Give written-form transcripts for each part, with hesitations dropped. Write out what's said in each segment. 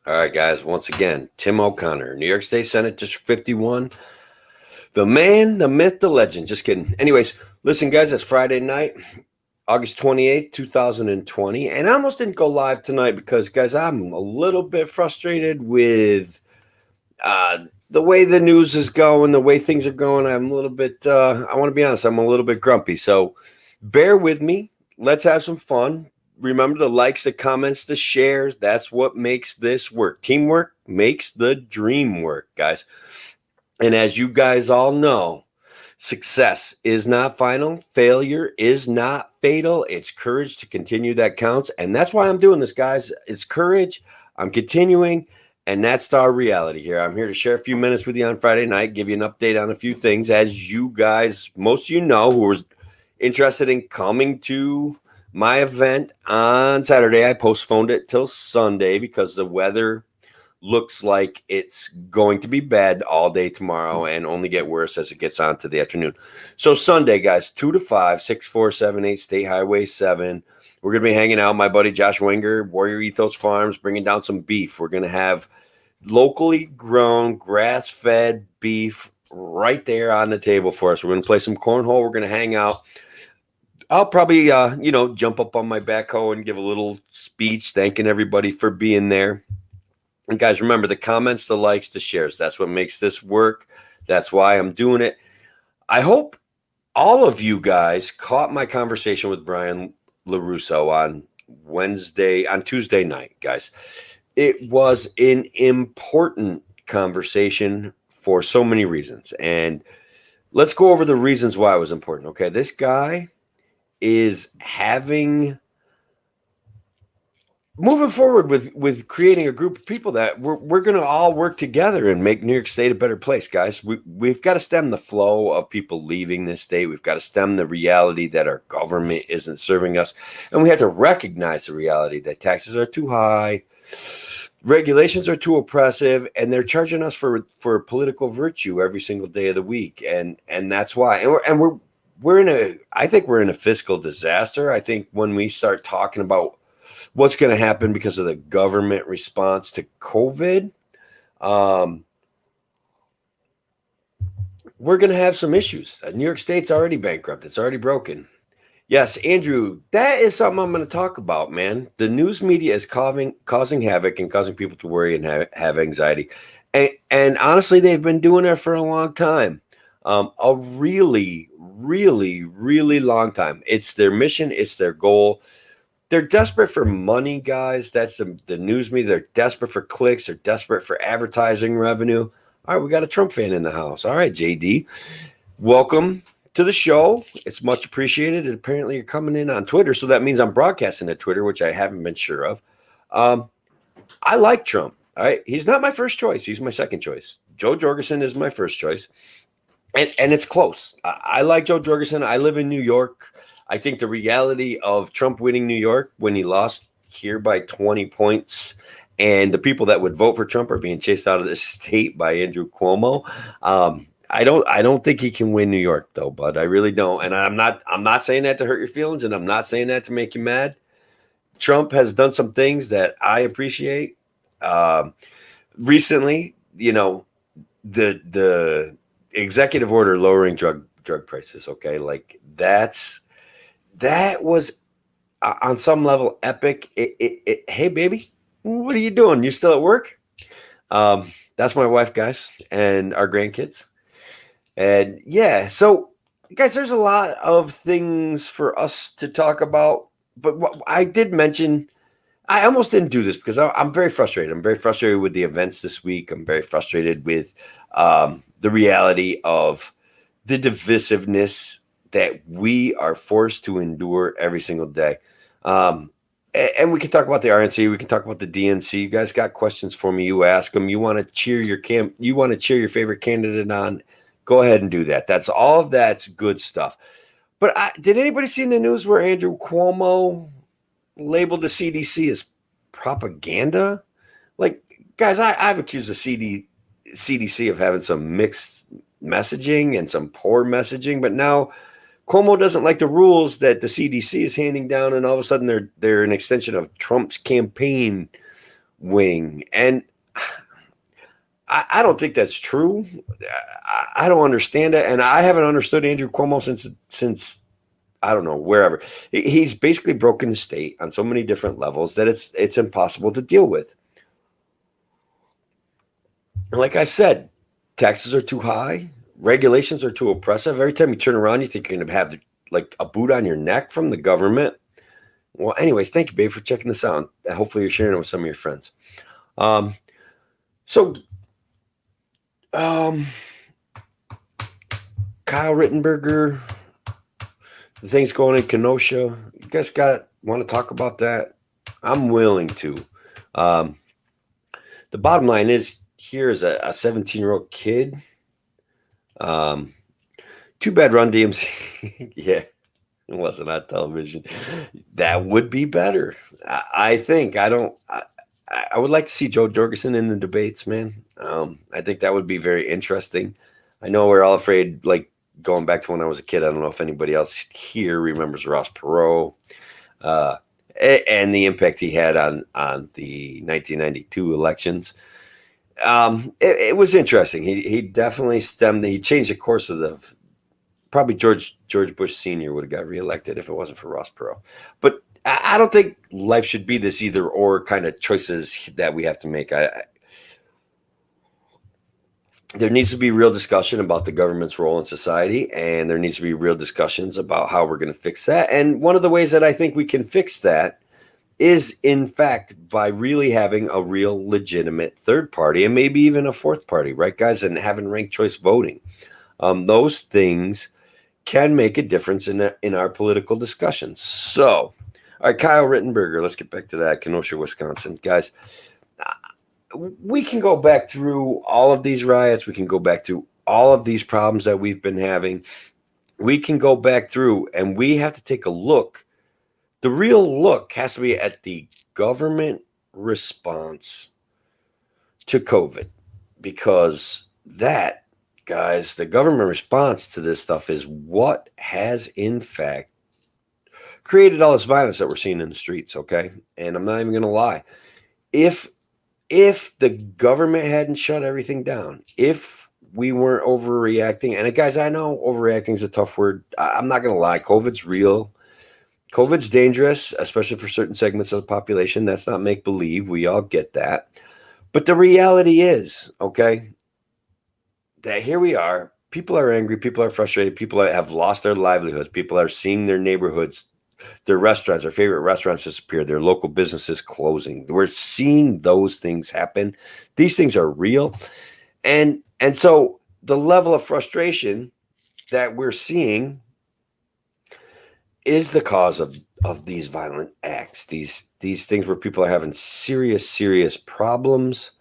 All right, guys. Once again, Tim O'Connor, New York State Senate District 51. The man, the myth, the legend. Just kidding. Anyways, listen, guys, it's Friday night, August 28th, 2020. And I almost didn't go live tonight because, guys, I'm a little bit frustrated with the way the news is going, the way things are going. I'm a little bit, I want to be honest, I'm a little bit grumpy. So bear with me. Let's have some fun. Remember the likes, the comments, the shares. That's what makes this work. Teamwork makes the dream work, guys. And as you guys all know, success is not final. Failure is not fatal. It's courage to continue that counts. And that's why I'm doing this, guys. It's courage. I'm continuing. And that's our reality here. I'm here to share a few minutes with you on Friday night, give you an update on a few things. As you guys, most of you know, who are interested in coming to my event on Saturday, I postponed it till Sunday because the weather looks like it's going to be bad all day tomorrow and only get worse as it gets on to the afternoon. So Sunday, guys, 2 to 5, 6478 State Highway 7. We're going to be hanging out. My buddy Josh Wenger, Warrior Ethos Farms, bringing down some beef. We're going to have locally grown, grass-fed beef right there on the table for us. We're going to play some cornhole. We're going to hang out. I'll probably, jump up on my backhoe and give a little speech thanking everybody for being there. And guys, remember the comments, the likes, the shares. That's what makes this work. That's why I'm doing it. I hope all of you guys caught my conversation with Brian LaRusso on Tuesday night, guys. It was an important conversation for so many reasons. And let's go over the reasons why it was important. Okay, this guy is moving forward with creating a group of people that we're going to all work together and make New York State a better place, guys. We've got to stem the flow of people leaving this state. We've got to stem the reality that our government isn't serving us. And we have to recognize the reality that taxes are too high, regulations are too oppressive, and they're charging us for political virtue every single day of the week. And that's why. I think we're in a fiscal disaster. I think when we start talking about what's going to happen because of the government response to COVID, we're going to have some issues. New York State's already bankrupt. It's already broken. Yes, Andrew, that is something I'm going to talk about, man. The news media is causing havoc and causing people to worry and have anxiety. And honestly, they've been doing it for a long time. A really, really, really long time. It's their mission. It's their goal. They're desperate for money, guys. That's the news media. They're desperate for clicks. They're desperate for advertising revenue. All right, we got a Trump fan in the house. All right, JD, welcome to the show. It's much appreciated. And apparently you're coming in on Twitter, so that means I'm broadcasting at Twitter, which I haven't been sure of. I like Trump. All right, he's not my first choice. He's my second choice. Joe Jorgensen is my first choice. And it's close. I like Joe Jorgensen. I live in New York. I think the reality of Trump winning New York when he lost here by 20 points and the people that would vote for Trump are being chased out of the state by Andrew Cuomo. I don't think he can win New York though, bud. I really don't. And I'm not saying that to hurt your feelings, and I'm not saying that to make you mad. Trump has done some things that I appreciate. Recently, the executive order lowering drug prices. Okay, like that was on some level epic. Hey, baby, what are you doing? You still at work? That's my wife, guys, and our grandkids. And yeah, so guys, there's a lot of things for us to talk about. But what I did mention, I almost didn't do this because I'm very frustrated. I'm very frustrated with the events this week. I'm very frustrated with the reality of the divisiveness that we are forced to endure every single day. And we can talk about the RNC. We can talk about the DNC. You guys got questions for me? You ask them. You want to cheer your favorite candidate on? Go ahead and do that. That's good stuff. But did anybody see in the news where Andrew Cuomo labeled the CDC as propaganda? Like, guys, I've accused the CDC of having some mixed messaging and some poor messaging, but now Cuomo doesn't like the rules that the CDC is handing down, and all of a sudden they're an extension of Trump's campaign. wing. And I don't think that's true. I don't understand it. And I haven't understood Andrew Cuomo since I don't know, wherever. He's basically broken the state on so many different levels that it's impossible to deal with. And like I said, taxes are too high, regulations are too oppressive. Every time you turn around, you think you're going to have like a boot on your neck from the government. Well, anyways, thank you, babe, for checking this out. Hopefully, you're sharing it with some of your friends. So, Kyle Rittenberger, the things going in Kenosha. You guys want to talk about that? I'm willing to. The bottom line is, here's a 17-year-old kid. Too bad Run DMC. Yeah, it wasn't on television. That would be better. I think. I would like to see Joe Jorgensen in the debates, man. I think that would be very interesting. I know we're all afraid, like going back to when I was a kid. I don't know if anybody else here remembers Ross Perot and the impact he had on the 1992 elections. It was interesting. He definitely he changed the course of probably George Bush Sr. would have got reelected if it wasn't for Ross Perot. But I don't think life should be this either or kind of choices that we have to make. There needs to be real discussion about the government's role in society, and there needs to be real discussions about how we're going to fix that. And one of the ways that I think we can fix that is, in fact, by really having a real legitimate third party and maybe even a fourth party, right, guys? And having ranked choice voting. Those things can make a difference in our political discussions. So, all right, Kyle Rittenberger, let's get back to that. Kenosha, Wisconsin. Guys, we can go back through all of these riots. We can go back through all of these problems that we've been having. We can go back through, and we have to take a look. The real look has to be at the government response to COVID, because that, guys, the government response to this stuff is what has, in fact, created all this violence that we're seeing in the streets, okay? And I'm not even going to lie. If the government hadn't shut everything down, if we weren't overreacting, and guys, I know overreacting is a tough word. I'm not going to lie. COVID's real. COVID's dangerous, especially for certain segments of the population. That's not make-believe. We all get that. But the reality is, okay, that here we are. People are angry. People are frustrated. People have lost their livelihoods. People are seeing their neighborhoods, their restaurants, their favorite restaurants disappear, their local businesses closing. We're seeing those things happen. These things are real. And so the level of frustration that we're seeing is the cause of these violent acts, these things where people are having serious problems.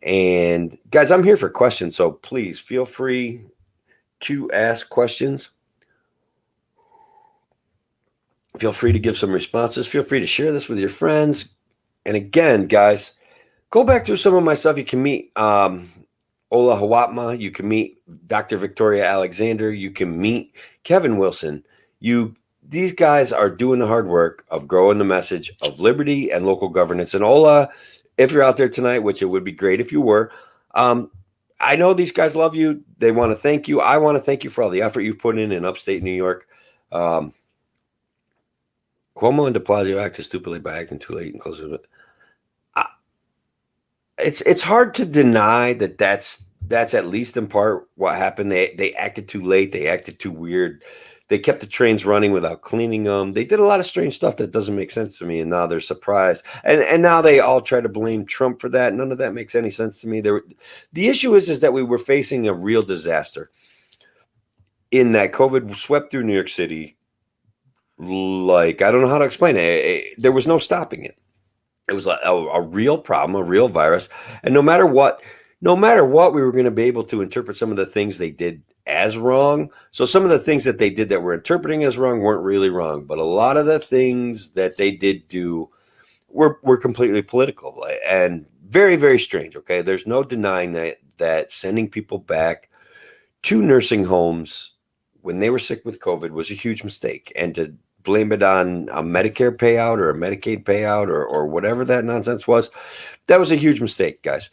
And guys, I'm here for questions, so please feel free to ask questions. Feel free to give some responses. Feel free to share this with your friends. And again, guys, go back through some of my stuff. You can meet Ola Hawatma. You can meet Dr. Victoria Alexander. You can meet Kevin Wilson. These guys are doing the hard work of growing the message of liberty and local governance. And Ola, if you're out there tonight, which it would be great if you were, I know these guys love you. They want to thank you. I want to thank you for all the effort you've put in upstate New York. Cuomo and de Blasio acted stupidly by acting too late and close to it. It's hard to deny that's at least in part what happened. They acted too late. They acted too weird. They kept the trains running without cleaning them. They did a lot of strange stuff that doesn't make sense to me, and now they're surprised. And now they all try to blame Trump for that. None of that makes any sense to me. The issue is that we were facing a real disaster in that COVID swept through New York City. Like, I don't know how to explain it. There was no stopping it. It was like a real problem, a real virus. And no matter what, we were going to be able to interpret some of the things they did as wrong. So some of the things that they did that we're interpreting as wrong weren't really wrong. But a lot of the things that they did do were completely political and very, very strange. Okay. There's no denying that sending people back to nursing homes when they were sick with COVID was a huge mistake. And to blame it on a Medicare payout or a Medicaid payout or whatever that nonsense was. That was a huge mistake, guys.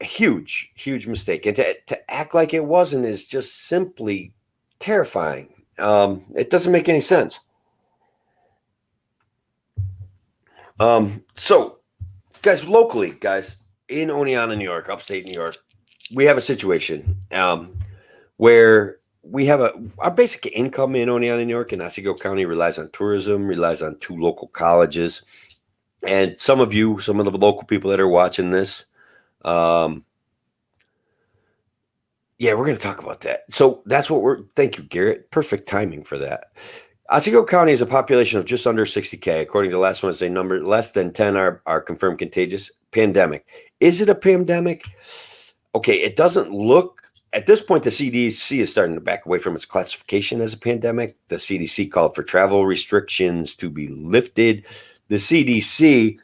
Huge mistake. And to act like it wasn't is just simply terrifying. It doesn't make any sense. So, guys, locally, guys, in Oneonta, New York, upstate New York, we have a situation where we have our basic income in Oneonta, New York, and Otsego County relies on tourism, relies on 2 local colleges. And some of the local people that are watching this, yeah, we're going to talk about that. So that's what thank you, Garrett. Perfect timing for that. Otsego County has a population of just under 60K. According to the last one, it's a number less than 10 are confirmed contagious. Pandemic. Is it a pandemic? Okay, it doesn't look, at this point, the CDC is starting to back away from its classification as a pandemic. The CDC called for travel restrictions to be lifted. The CDC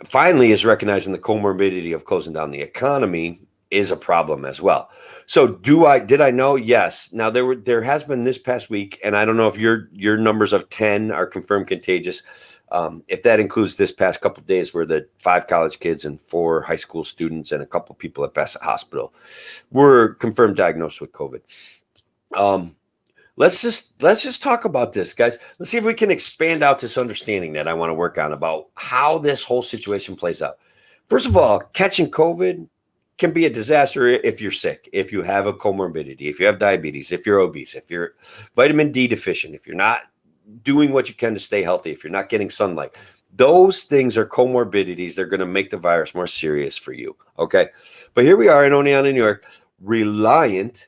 finally is recognizing the comorbidity of closing down the economy is a problem as well. So did I know? Yes. Now there has been this past week, and I don't know if your numbers of 10 are confirmed contagious. If that includes this past couple of days where the 5 college kids and 4 high school students and a couple people at Bassett Hospital were confirmed diagnosed with COVID. Let's just talk about this, guys. Let's see if we can expand out this understanding that I want to work on about how this whole situation plays out. First of all, catching COVID can be a disaster if you're sick, if you have a comorbidity, if you have diabetes, if you're obese, if you're vitamin D deficient, if you're not doing what you can to stay healthy, if you're not getting sunlight. Those things are comorbidities. They're going to make the virus more serious for you. Okay. But here we are in Oneonta, New York, reliant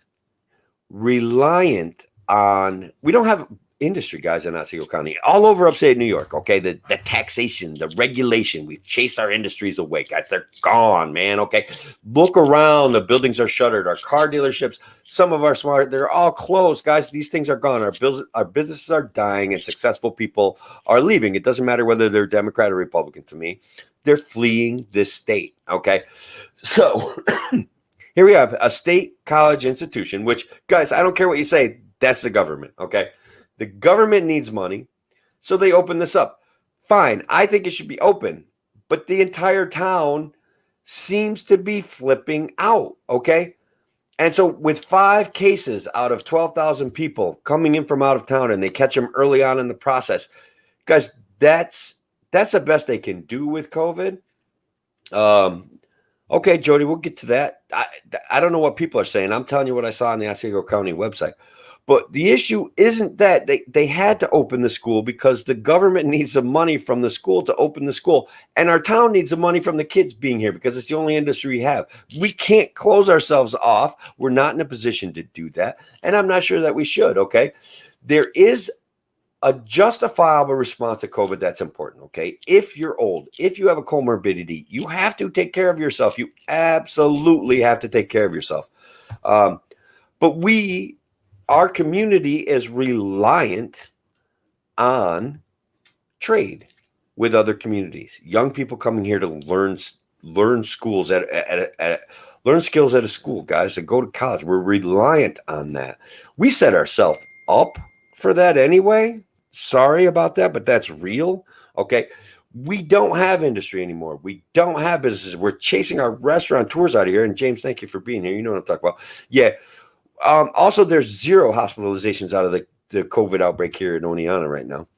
on, we don't have industry, guys, in Otsego County, all over upstate New York. Okay, the taxation, the regulation, we've chased our industries away, guys. They're gone, man. Okay, look around. The buildings are shuttered. Our car dealerships, some of our smart, they're all closed, guys. These things are gone. Our businesses are dying, and successful people are leaving. It doesn't matter whether they're Democrat or Republican to me. They're fleeing this state. Okay, so here we have a state college institution, which, guys, I don't care what you say, that's the government. Okay. The government needs money, so they open this up. Fine, I think it should be open, but the entire town seems to be flipping out, okay? And so with 5 cases out of 12,000 people coming in from out of town and they catch them early on in the process, guys, that's the best they can do with COVID. Okay, Jody, we'll get to that. I don't know what people are saying. I'm telling you what I saw on the Otsego County website. But the issue isn't that they had to open the school because the government needs the money from the school to open the school. And our town needs the money from the kids being here because it's the only industry we have. We can't close ourselves off. We're not in a position to do that. And I'm not sure that we should, okay? There is a justifiable response to COVID that's important, okay? If you're old, if you have a comorbidity, you have to take care of yourself. You absolutely have to take care of yourself. But our community is reliant on trade with other communities. Young people coming here to learn schools learn skills at a school, guys, to go to college. We're reliant on that. We set ourselves up for that anyway. Sorry about that, but that's real. Okay. We don't have industry anymore. We don't have businesses. We're chasing our restaurateurs out of here. And James, thank you for being here. You know what I'm talking about. Yeah. Also, there's 0 hospitalizations out of the COVID outbreak here in Oneonta right now,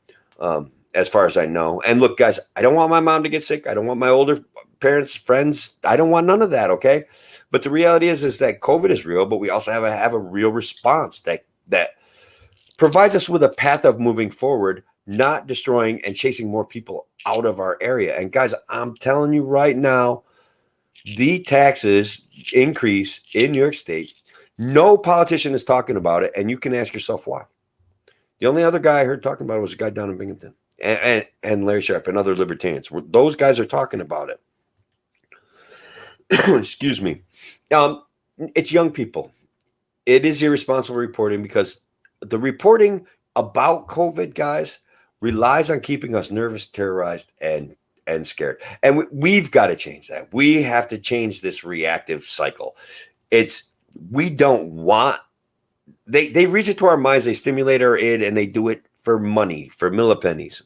as far as I know. And look, guys, I don't want my mom to get sick. I don't want my older parents, friends. I don't want none of that, okay? But the reality is that COVID is real, but we also have a real response that provides us with a path of moving forward, not destroying and chasing more people out of our area. And guys, I'm telling you right now, the taxes increase in New York State. No politician is talking about it, and you can ask yourself why. The only other guy I heard talking about it was a guy down in Binghamton and Larry Sharp and other libertarians. Those guys are talking about it. Excuse me. It's young people. It is irresponsible reporting because the reporting about COVID, guys, relies on keeping us nervous, terrorized, and scared. And we've got to change that. We have to change this reactive cycle. We don't want they reach into our minds, they stimulate our id, and they do it for money, for millipennies.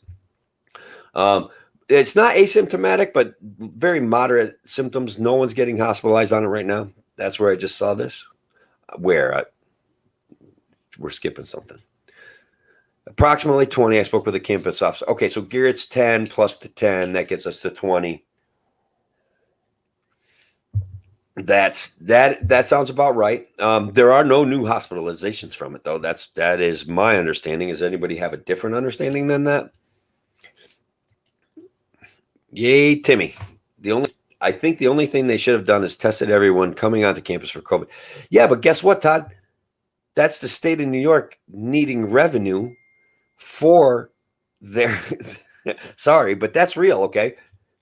It's not asymptomatic, but very moderate symptoms. No one's getting hospitalized on it right now. That's where I just saw this. We're skipping something. Approximately 20. I spoke with a campus officer. Okay, so Garrett's 10 plus the 10. That gets us to 20. That sounds about right. There are no new hospitalizations from it, though. That is my understanding. Does anybody have a different understanding than that? Yay, Timmy. I think the only thing they should have done is tested everyone coming onto campus for COVID. Yeah, but guess what, Todd? That's the state of New York needing revenue for their sorry, but that's real, okay?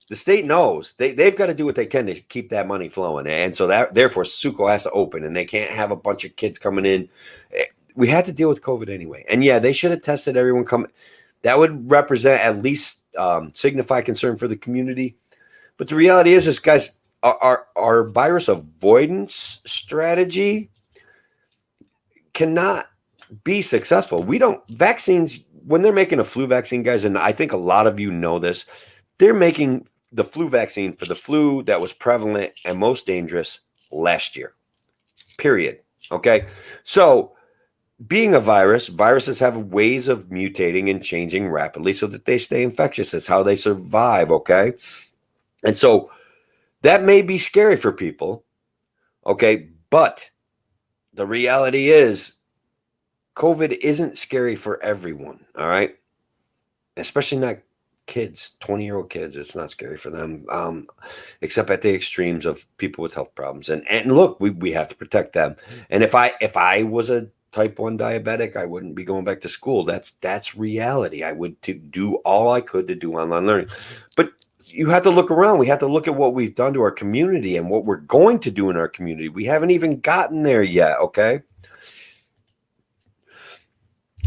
The state knows they've got to do what they can to keep that money flowing. And so that therefore Suco has to open, and they can't have a bunch of kids coming in. We had to deal with COVID anyway. And yeah, they should have tested everyone coming. That would represent at least signify concern for the community. But the reality is guys, our virus avoidance strategy cannot be successful. Vaccines, when they're making a flu vaccine, guys, and I think a lot of you know this, they're making the flu vaccine for the flu that was prevalent and most dangerous last year, period. Okay. So being a virus, viruses have ways of mutating and changing rapidly so that they stay infectious. It's how they survive. Okay. And so that may be scary for people. Okay. But the reality is COVID isn't scary for everyone. All right. Especially not kids, 20-year-old kids. It's not scary for them, except at the extremes of people with health problems. And look, we have to protect them. And if I was a type 1 diabetic, I wouldn't be going back to school. That's reality. I would do all I could to do online learning. But you have to look around. We have to look at what we've done to our community and what we're going to do in our community. We haven't even gotten there yet, okay?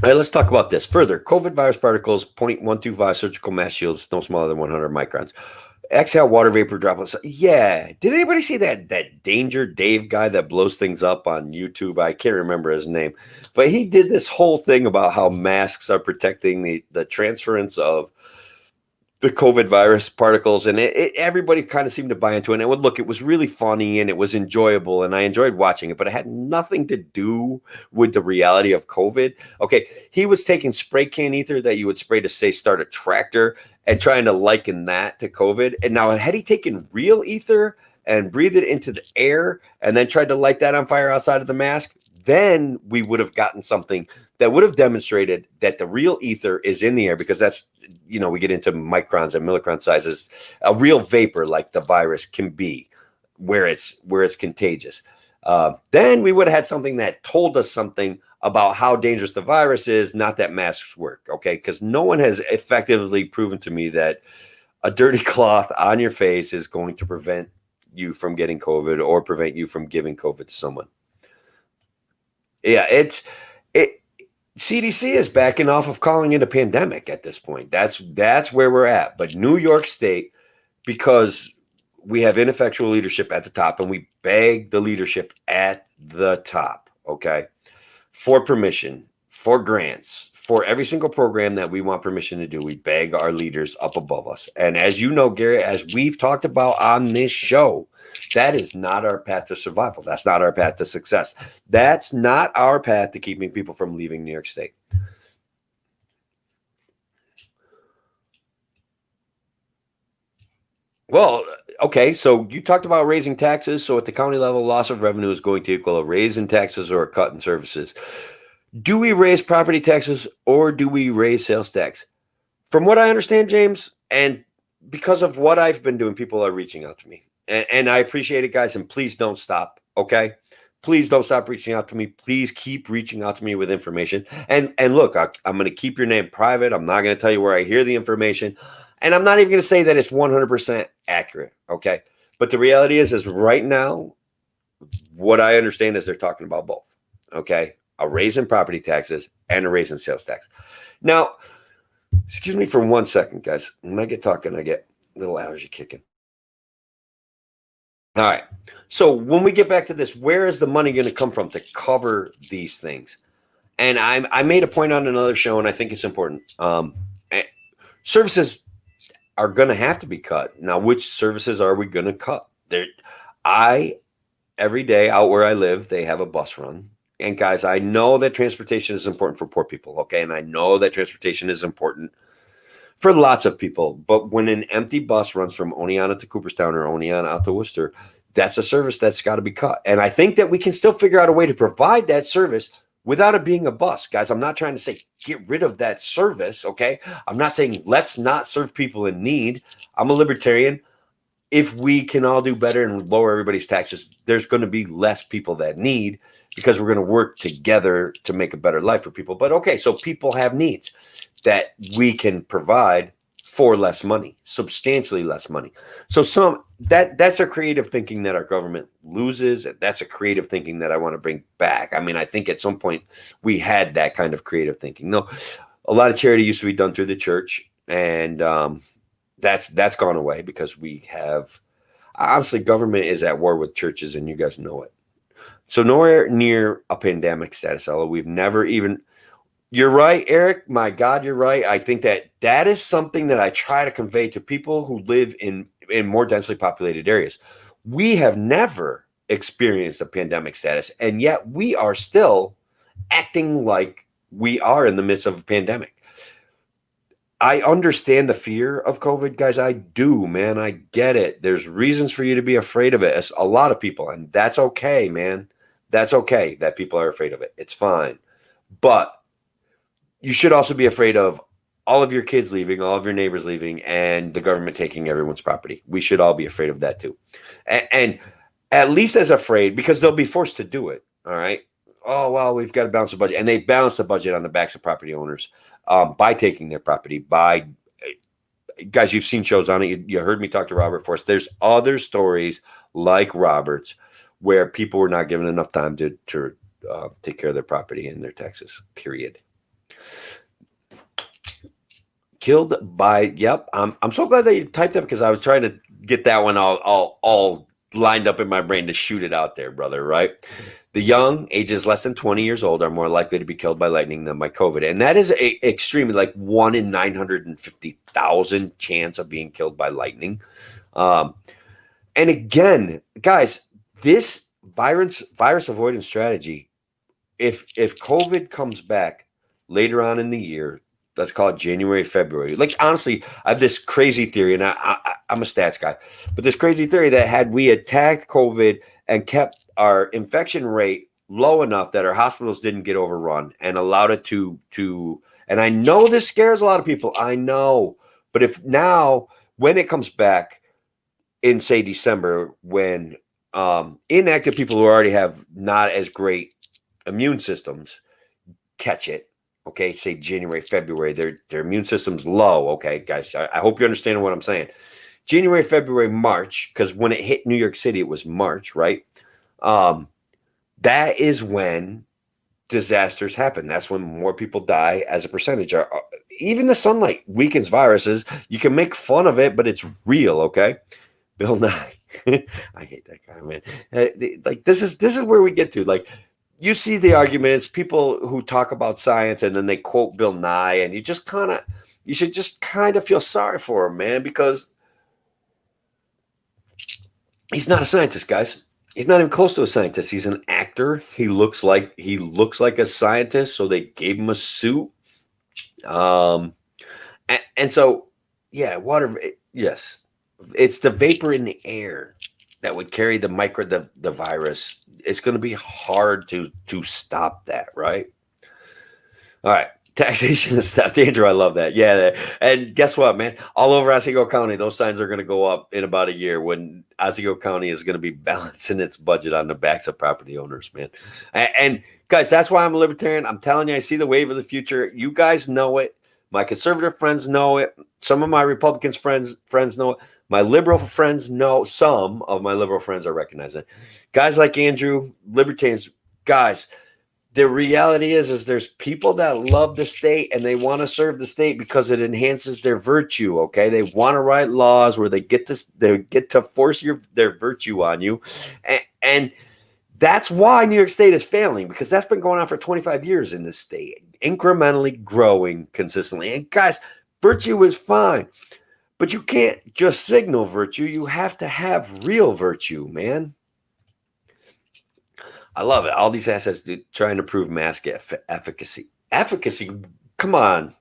All right, let's talk about this further. COVID virus particles, 0.125 surgical mask shields, no smaller than 100 microns. Exhale water vapor droplets. Yeah. Did anybody see that Danger Dave guy that blows things up on YouTube? I can't remember his name, but he did this whole thing about how masks are protecting the transference of the COVID virus particles, and everybody kind of seemed to buy into it. And it was really funny and it was enjoyable, and I enjoyed watching it, but it had nothing to do with the reality of COVID. Okay, he was taking spray can ether that you would spray to, say, start a tractor, and trying to liken that to COVID. And now, had he taken real ether and breathed it into the air and then tried to light that on fire outside of the mask, then we would have gotten something that would have demonstrated that the real ether is in the air, because that's, we get into microns and millicron sizes, a real vapor like the virus can be, where it's contagious. Then we would have had something that told us something about how dangerous the virus is, not that masks work, okay? Because no one has effectively proven to me that a dirty cloth on your face is going to prevent you from getting COVID or prevent you from giving COVID to someone. Yeah, CDC is backing off of calling it a pandemic at this point. That's where we're at. But New York State, because we have ineffectual leadership at the top, and we beg the leadership at the top, okay, for permission, for grants, for every single program that we want permission to do, we beg our leaders up above us. And as you know, Gary, as we've talked about on this show, that is not our path to survival. That's not our path to success. That's not our path to keeping people from leaving New York State. Well, okay, so you talked about raising taxes. So at the county level, loss of revenue is going to equal a raise in taxes or a cut in services. Do we raise property taxes or do we raise sales tax? From what I understand, James, and because of what I've been doing, people are reaching out to me. And I appreciate it, guys. And please don't stop, okay? Please don't stop reaching out to me. Please keep reaching out to me with information. And look, I'm going to keep your name private. I'm not going to tell you where I hear the information. And I'm not even going to say that it's 100% accurate, okay? But the reality is right now, what I understand is they're talking about both, okay? A raise in property taxes and a raise in sales tax. Now, excuse me for 1 second, guys. When I get talking, I get a little allergy kicking. All right. So when we get back to this, where is the money going to come from to cover these things? And I made a point on another show, and I think it's important. Services are going to have to be cut. Now, which services are we going to cut? I every day out where I live, they have a bus run. And guys, I know that transportation is important for poor people, okay? And I know that transportation is important for lots of people. But when an empty bus runs from Oneonta to Cooperstown or Oneonta out to Worcester, that's a service that's got to be cut. And I think that we can still figure out a way to provide that service without it being a bus. Guys, I'm not trying to say get rid of that service, okay? I'm not saying let's not serve people in need. I'm a libertarian. If we can all do better and lower everybody's taxes, there's going to be less people that need, because we're going to work together to make a better life for people. But okay, so people have needs that we can provide for less money, substantially less money. So that's a creative thinking that our government loses. That's a creative thinking that I want to bring back. I mean, I think at some point we had that kind of creative thinking. No, a lot of charity used to be done through the church, and that's gone away because we have, honestly, government is at war with churches, and you guys know it. So nowhere near a pandemic status, although we've never even. You're right, Eric. My God, you're right. I think that is something that I try to convey to people who live in more densely populated areas. We have never experienced a pandemic status, and yet we are still acting like we are in the midst of a pandemic. I understand the fear of COVID, guys. I do, man. I get it. There's reasons for you to be afraid of it. It's a lot of people, and that's okay, man. That's okay that people are afraid of it. It's fine. But you should also be afraid of all of your kids leaving, all of your neighbors leaving, and the government taking everyone's property. We should all be afraid of that too. And at least as afraid, because they'll be forced to do it. All right. Oh, well, we've got to balance the budget. And they've balanced the budget on the backs of property owners by taking their property. Guys, you've seen shows on it. You heard me talk to Robert Forrest. There's other stories like Robert's where people were not given enough time to take care of their property and their taxes, period. Killed by, yep. I'm so glad that you typed that, because I was trying to get that one all lined up in my brain to shoot it out there, brother, right? The young, ages less than 20 years old, are more likely to be killed by lightning than by COVID. And that is extremely, like 1 in 950,000 chance of being killed by lightning. And again, guys, this virus avoidance strategy, if COVID comes back later on in the year, let's call it January, February. Like, honestly, I have this crazy theory, and I'm a stats guy, but this crazy theory that had we attacked COVID and kept our infection rate low enough that our hospitals didn't get overrun and allowed it to, and I know this scares a lot of people, I know, but if now, when it comes back in, say, December, when inactive people who already have not as great immune systems catch it, okay, say January, February, their immune system's low. Okay, guys, I hope you understand what I'm saying. January, February, March, because when it hit New York City, it was March, right? That is when disasters happen. That's when more people die as a percentage. Even the sunlight weakens viruses. You can make fun of it, but it's real, okay? Bill Nye. I hate that guy, man. Like, this is where we get to. Like, you see the arguments, people who talk about science and then they quote Bill Nye, and you should just kind of feel sorry for him, man, because he's not a scientist, guys. He's not even close to a scientist. He's an actor. He looks like a scientist, so they gave him a suit. And so, yeah, water. Yes, it's the vapor in the air that would carry the virus. It's going to be hard to stop that, right? All right. Taxation and stuff. Andrew, I love that. Yeah. And guess what, man? All over Otsego County, those signs are going to go up in about a year when Otsego County is going to be balancing its budget on the backs of property owners, man. And guys, that's why I'm a libertarian. I'm telling you, I see the wave of the future. You guys know it. My conservative friends know it. Some of my Republican friends know it. My liberal friends know. Some of my liberal friends are recognizing it. Guys like Andrew, libertarians, guys, the reality is there's people that love the state and they want to serve the state because it enhances their virtue. Okay, they want to write laws where they get to force their virtue on you, and That's why New York State is failing, because that's been going on for 25 years in this state, incrementally growing consistently. And guys, virtue is fine, but you can't just signal virtue. You have to have real virtue, man. I love it. All these assets trying to prove mask efficacy. Efficacy? Come on,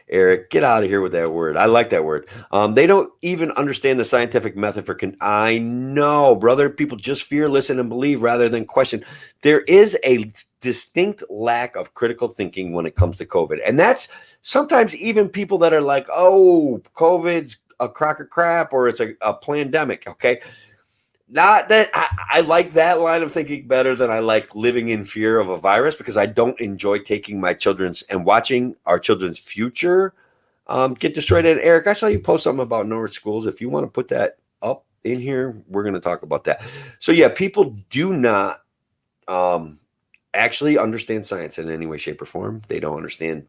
Eric, get out of here with that word. I like that word. They don't even understand the scientific method for. I know, brother. People just fear, listen, and believe rather than question. There is a distinct lack of critical thinking when it comes to COVID, and that's sometimes even people that are like, "Oh, COVID's a crock of crap," or it's a pandemic. Okay, not that I like that line of thinking better than I like living in fear of a virus, because I don't enjoy taking my children's and watching our children's future get destroyed. And Eric, I saw you post something about Norwich schools. If you want to put that up in here, we're going to talk about that. So yeah, people do not actually understand science in any way, shape, or form. They don't understand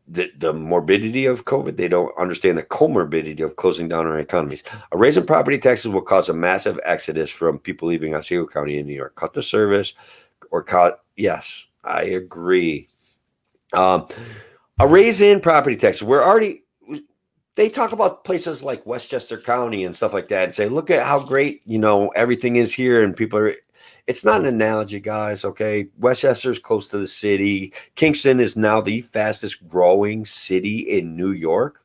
the morbidity of COVID. They don't understand the comorbidity of closing down our economies. A raise in property taxes will cause a massive exodus from people leaving Otsego County in New York. Cut the service or cut. Yes, I agree. A raise in property taxes. They talk about places like Westchester County and stuff like that and say, look at how great, everything is here. And people are, it's not an analogy, guys. Okay. Westchester is close to the city. Kingston is now the fastest growing city in New York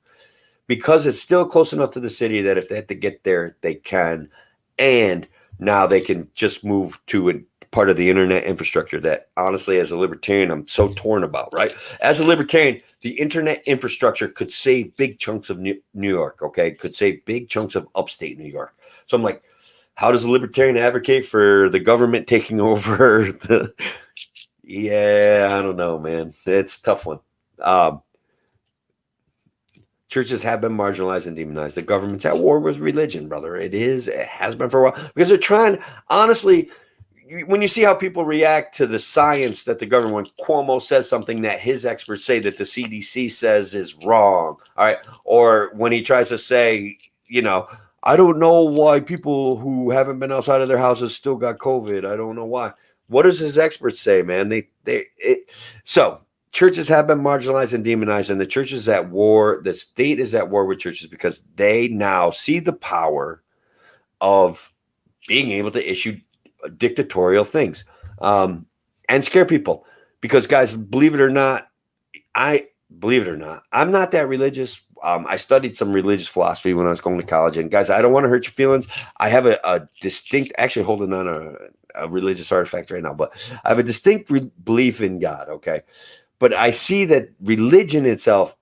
because it's still close enough to the city that if they have to get there, they can. And now they can just move to a part of the internet infrastructure that, honestly, as a libertarian, I'm so torn about, right? As a libertarian, the internet infrastructure could save big chunks of New York, okay? Could save big chunks of upstate New York. So I'm like, how does a libertarian advocate for the government taking over the... Yeah, I don't know, man. It's a tough one. Churches have been marginalized and demonized. The government's at war with religion, brother. It has been for a while. Because they're trying, honestly, when you see how people react to the science that the government, when Cuomo says something that his experts say that the CDC says is wrong, all right? Or when he tries to say, I don't know why people who haven't been outside of their houses still got COVID. I don't know why. What does his experts say, man? So churches have been marginalized and demonized, and the church is at war. The state is at war with churches because they now see the power of being able to issue dictatorial things and scare people. Because, guys, believe it or not, I'm not that religious. I studied some religious philosophy when I was going to college. And guys, I don't want to hurt your feelings. I have a distinct, actually holding on a religious artifact right now, but I have a distinct belief in God. Okay. But I see that religion itself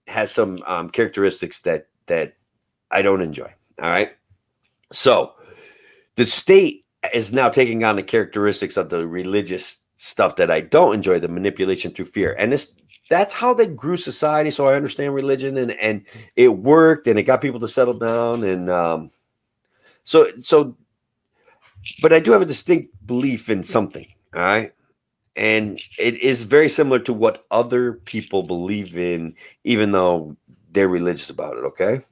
has some characteristics that I don't enjoy. All right. So the state is now taking on the characteristics of the religious stuff that I don't enjoy, the manipulation through fear. And that's how they grew society. So I understand religion, and it worked, and it got people to settle down. And but I do have a distinct belief in something. All right. And it is very similar to what other people believe in, even though they're religious about it. Okay.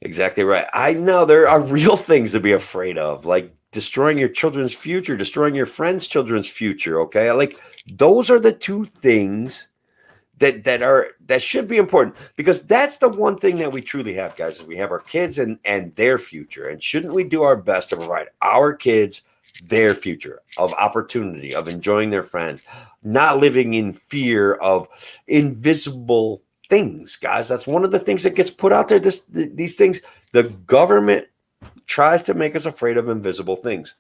Exactly right. I know there are real things to be afraid of, like destroying your children's future, destroying your friends' children's future. Okay. Like those are the two things that should be important, because that's the one thing that we truly have, guys, is we have our kids and their future. And shouldn't we do our best to provide our kids their future of opportunity, of enjoying their friends, not living in fear of invisible things, guys? That's one of the things that gets put out there. These things, the government tries to make us afraid of invisible things.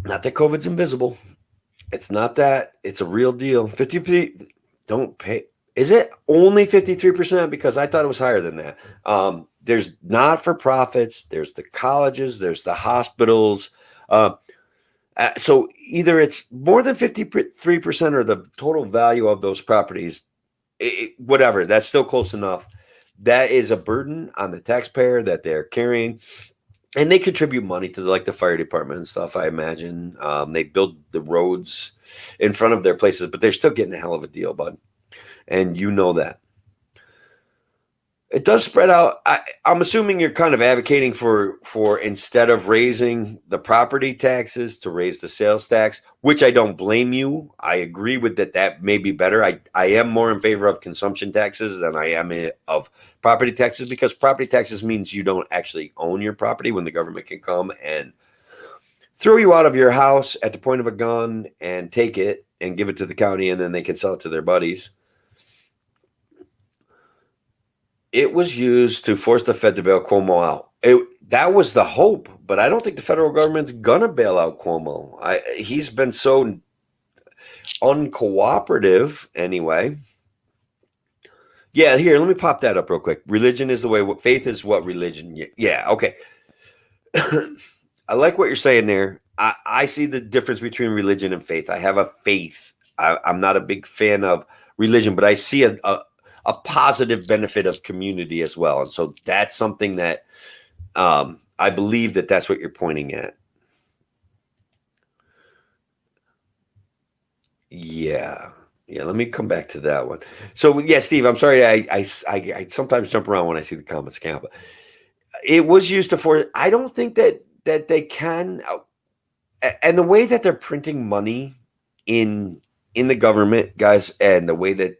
Not that COVID's invisible. It's not that. It's a real deal. 50% don't pay. Is it only 53%? Because I thought it was higher than that. There's not-for-profits. There's the colleges. There's the hospitals. So either it's more than 53% or the total value of those properties, whatever, that's still close enough. That is a burden on the taxpayer that they're carrying. And they contribute money to the fire department and stuff, I imagine. They build the roads in front of their places, but they're still getting a hell of a deal, bud. And you know that. It does spread out. I'm assuming you're kind of advocating for instead of raising the property taxes to raise the sales tax, which I don't blame you. I agree with that. That may be better. I am more in favor of consumption taxes than I am of property taxes, because property taxes means you don't actually own your property when the government can come and throw you out of your house at the point of a gun and take it and give it to the county, and then they can sell it to their buddies. It was used to force the Fed to bail Cuomo out. That was the hope, but I don't think the federal government's gonna bail out Cuomo. He's been so uncooperative anyway. Yeah, here, let me pop that up real quick. Religion is the way. Faith is what religion. Yeah, okay. I like what you're saying there. I see the difference between religion and faith. I have a faith. I'm not a big fan of religion, but I see a positive benefit of community as well. And so that's something that I believe that's what you're pointing at. Yeah. Yeah, let me come back to that one. So yeah, Steve, I'm sorry. I sometimes jump around when I see the comments count, but it was used to force. I don't think that they can, and the way that they're printing money in the government, guys, and the way that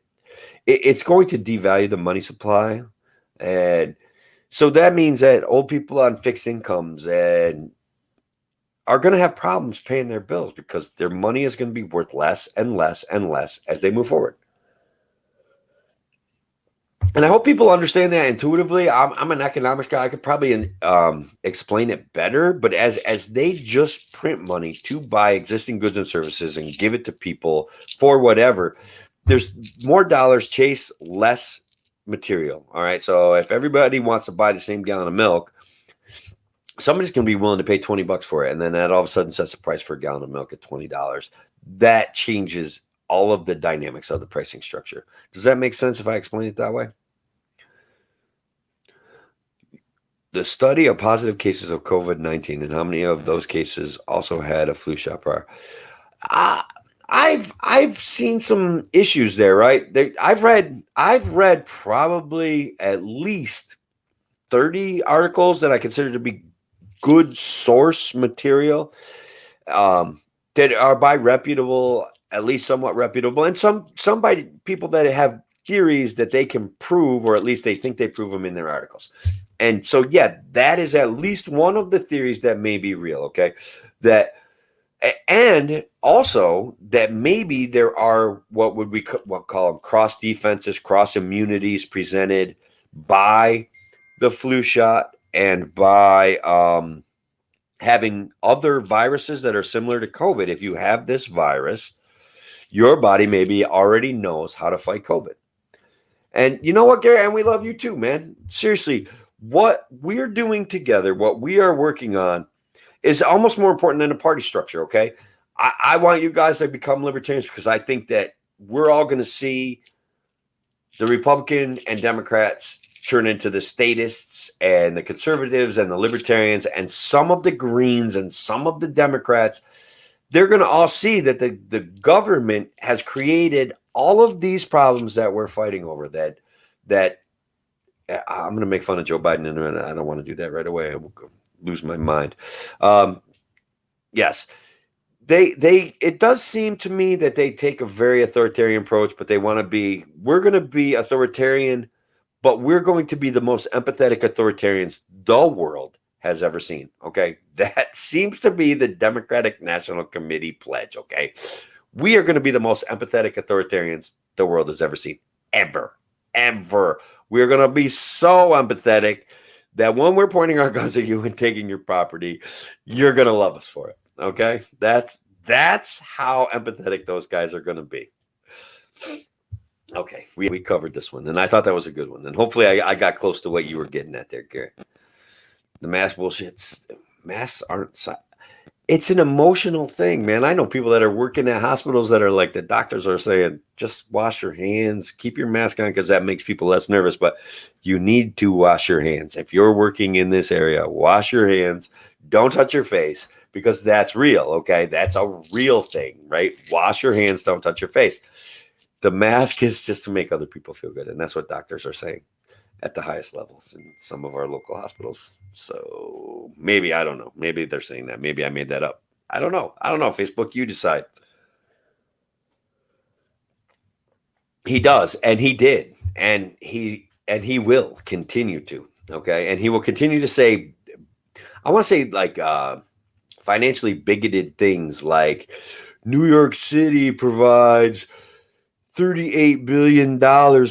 it's going to devalue the money supply, and so that means that old people on fixed incomes and are going to have problems paying their bills because their money is going to be worth less and less and less as they move forward. And I hope people understand that intuitively. I'm an economics guy. I could probably explain it better, but as they just print money to buy existing goods and services and give it to people for whatever, there's more dollars chase less material. All right. So if everybody wants to buy the same gallon of milk, somebody's going to be willing to pay $20 for it. And then that all of a sudden sets the price for a gallon of milk at $20. That changes all of the dynamics of the pricing structure. Does that make sense if I explain it that way? The study of positive cases of COVID-19 and how many of those cases also had a flu shot prior. I've seen some issues there, right? I've read probably at least 30 articles that I consider to be good source material that are by reputable, at least somewhat reputable, and some by people that have theories that they can prove, or at least they think they prove them in their articles. And so, yeah, that is at least one of the theories that may be real. Okay, and also that maybe there are what we call them cross defenses, cross immunities presented by the flu shot and by having other viruses that are similar to COVID. If you have this virus, your body maybe already knows how to fight COVID. And you know what, Gary? And we love you too, man. Seriously, what we're doing together, what we are working on, is almost more important than the party structure, okay? I want you guys to become libertarians because I think that we're all going to see the Republican and Democrats turn into the statists and the conservatives and the libertarians and some of the Greens and some of the Democrats. They're going to all see that the government has created all of these problems that we're fighting over, that I'm going to make fun of Joe Biden in a minute. I don't want to do that right away. I will lose my mind. Yes, it does seem to me that they take a very authoritarian approach, but we're going to be authoritarian, but we're going to be the most empathetic authoritarians the world has ever seen. Okay. That seems to be the Democratic National Committee pledge. Okay. We are going to be the most empathetic authoritarians the world has ever seen. Ever. We're going to be so empathetic that when we're pointing our guns at you and taking your property, you're going to love us for it. Okay. That's how empathetic those guys are going to be. Okay. We covered this one, and I thought that was a good one. And hopefully I got close to what you were getting at there, Gary. The mask bullshit. Masks aren't. It's an emotional thing, man. I know people that are working at hospitals that are like, the doctors are saying, just wash your hands, keep your mask on because that makes people less nervous. But you need to wash your hands. If you're working in this area, wash your hands. Don't touch your face because that's real. Okay. That's a real thing, right? Wash your hands. Don't touch your face. The mask is just to make other people feel good. And that's what doctors are saying. at the highest levels in some of our local hospitals. So maybe, I don't know. Maybe they're saying that. Maybe I made that up. I don't know. I don't know. Facebook, you decide. He does, and he did, and he will continue to. Okay, and he will continue to say, I want to say like financially bigoted things like New York City provides $38 billion